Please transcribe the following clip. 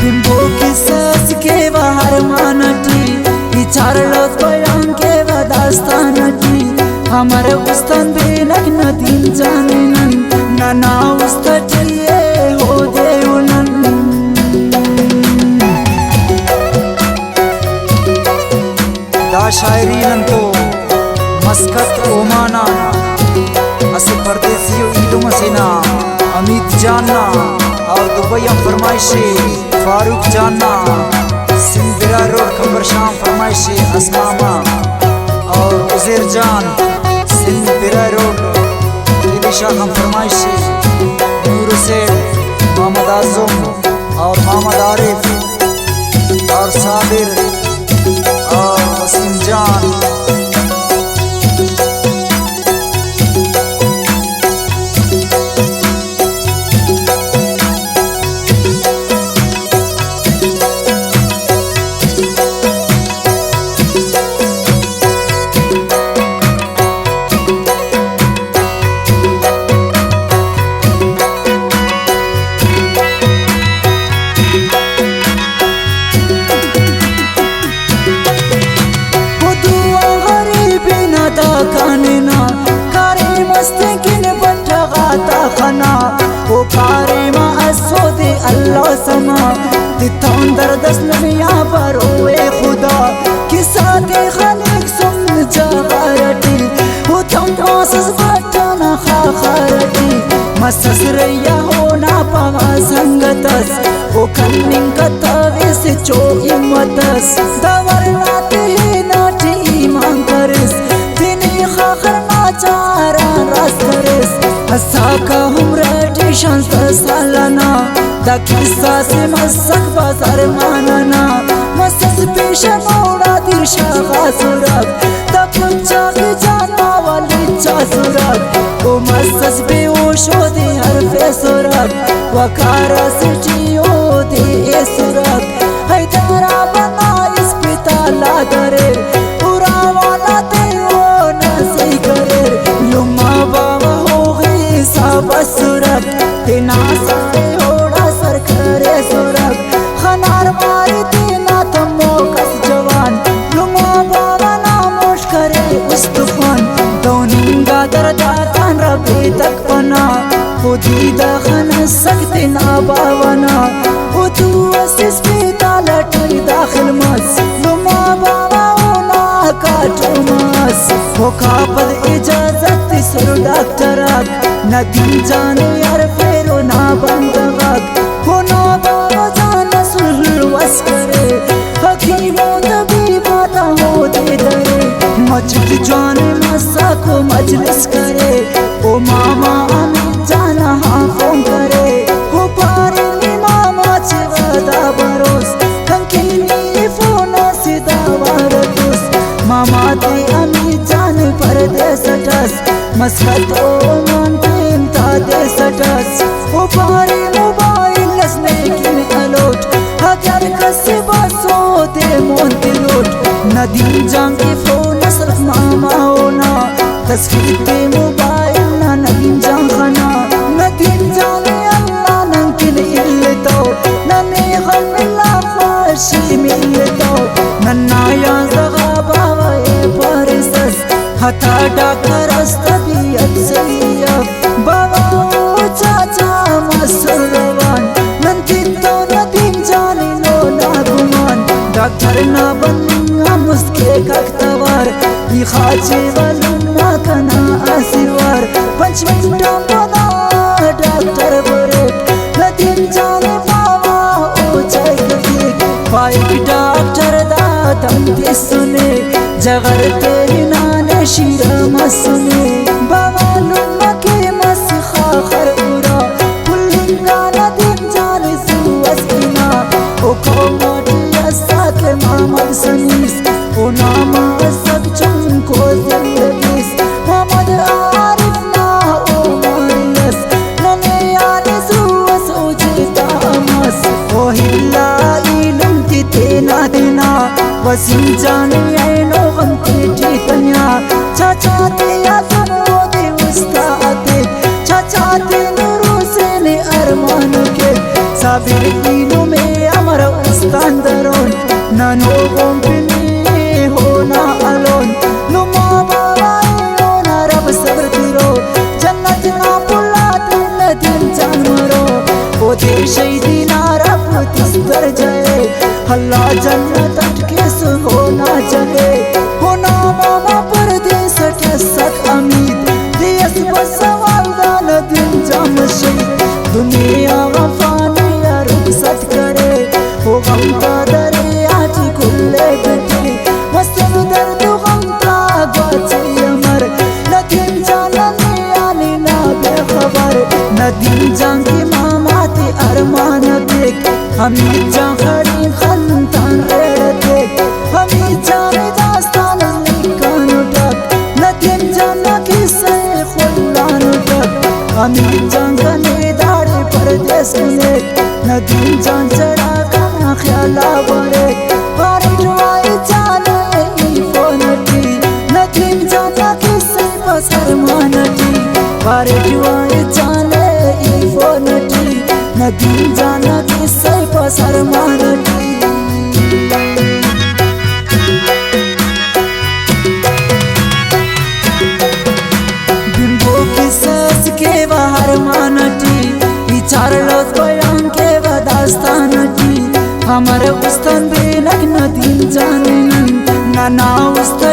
लिंबो की सास के बाहर मानटी चारलोत बयान के दास्तानटी हमारे उस्तान बेलक नदीन जानिनन नना उस्तटिए हो देउनन दा शायरी नंतो मस्कत ओमाना असे परदेसियों ईदो मसीना अमित जानना और दुबई फरमाइशे फारूक जानना सिंदरा रोड खबर शाम फरमाइशे असमामा और उज़ैर जान सिंदरा रोड दिलिशा हम फरमाइशे नूर से मोहम्मद आज़म और मोहम्मद आरिफ और साबिर और वसीम जान कानिना कारी मस्ती किन बट्टा गाता खना वो कारी मा असोदे अल्लाह समा तितान दर्दस नबिया पर ओए खुदा किसा के खलिक सुन जागरती वो तुम आसस बट्टा ना खाखरती मसस रैया होना पवा संगतस वो कन्निंग कताविस चो इमतस दवर नाते ही नाटी ईमान करस चारा रास्तरेस असाका हुमरा टिशन सालाना दा किस्सा से मसक बाजार मानना मसस पेश मोड़ा दिशा खासुरक दा पंचा के जाना वाली चासुरक ओ मसस बेहोश हो दे हर फेसुरक वकारा सिटियो दे एसुरक हैदरा बना इस पिता ला करे पूरा वाला सुरक तेना सारे होड़ा सर करे सुरक खनार मारी तेना तमो कस जवान लुमा बाबा नामोश करे उस तूफान दोनिंगा दर्दा तान रबे तक पना खुदी दखन सकते ना बावना वो तू असिस पे तालटी दाखिल मस लुमा बाबा ओना काटुमस वो कापद इजाजत सर डॉक्टरक नदीम जाने यार फेरो ना बंदगक वो ना बाबा जाना सुलवस करे हकीमों तभी बाता हो दे दरे मस्जिद जाने मसा को मजलिस करे ओ मामा अमित जाना हाँ फोन करे वो पारे में मामा चिवदा बरोस कंकिनी फोनो से दावारतुस मामा ते अमित जाने परदेस टस मस्कत ओ मन दे सटस वो पारे मोबाइल नस्ने किन अलोट हगर कसे बसो दे मोंते लोट नदीम जान के फोन असरफ मामा होना तस्वीर पे मोबाइल ना नदीम जान खाना नदीम जान अल्लाह नन किन इल्लतो नने खल मिला फाशी मिल्लतो नन्ना या जगा बावा ए परिसस हता डाकर अस्तबियत सैयफ बाबा चाचा मसरवान नंतितो नदीम जानी नो नागुमान डॉक्टर ना बन्ना मुस्के कख्तवार ये खाचे वालुना कना आसिवार 5 मिनट बना डॉक्टर बोरेक नदीम जानी बाबा ओ चाहिए पाई डॉक्टर दा दम दे सुने जगर तेरी नाने शीरा मसुने बाबा लुमा के खर उरा पुल्लिंगा नदीम जाने सुअस बिना ओ कोमोटी अस्ताके मोहम्मद सनीस ओ नामा सब चुन को जिंदगीस मोहम्मद आरिफ ना ओ मारियस नने याने सुअस ओ जीता अमस ओ हिला इलम तेना देना वसीम जाने ऐनो गम के जीतन्या चाचा ते यादनो दे उस्तादे चाचा ते नूरू से ने अरमान के साबिर कीनों में अमर जाए हल्ला जन्नत अटके से होना चले होना मामा परदेश ठसक अमीद देश बसवाल दान दिन जमशे दुनिया वफानी या रुखसत करे हो गम का दरिया जी खुले बैठे मस्तन दर्द गम का गाची अमर नदीम जानने आने ना बेखबर नदीम जान की मामा ते अरमान देख हमी जाखड़ी खंतान रेड़ देख हमी जाने दास्तान लिखान उठक नदीम जाना किसे खुल्लान उठक हमी जाने दाड़े परदेश में नदीम जान चढ़ा खाना ख्याला बरे पारे जुआई जाने फोनटी नदीम जाना किसे पसर मानटी पारे जुआई जाने फोनटी नदीम जाना किसे पसर मानटी बिंबो की सस के बाहर मानटी विचार लो कोयम के दास्तानटी हमारे उस्तन बेलक नदीम जाने नाना उस्तन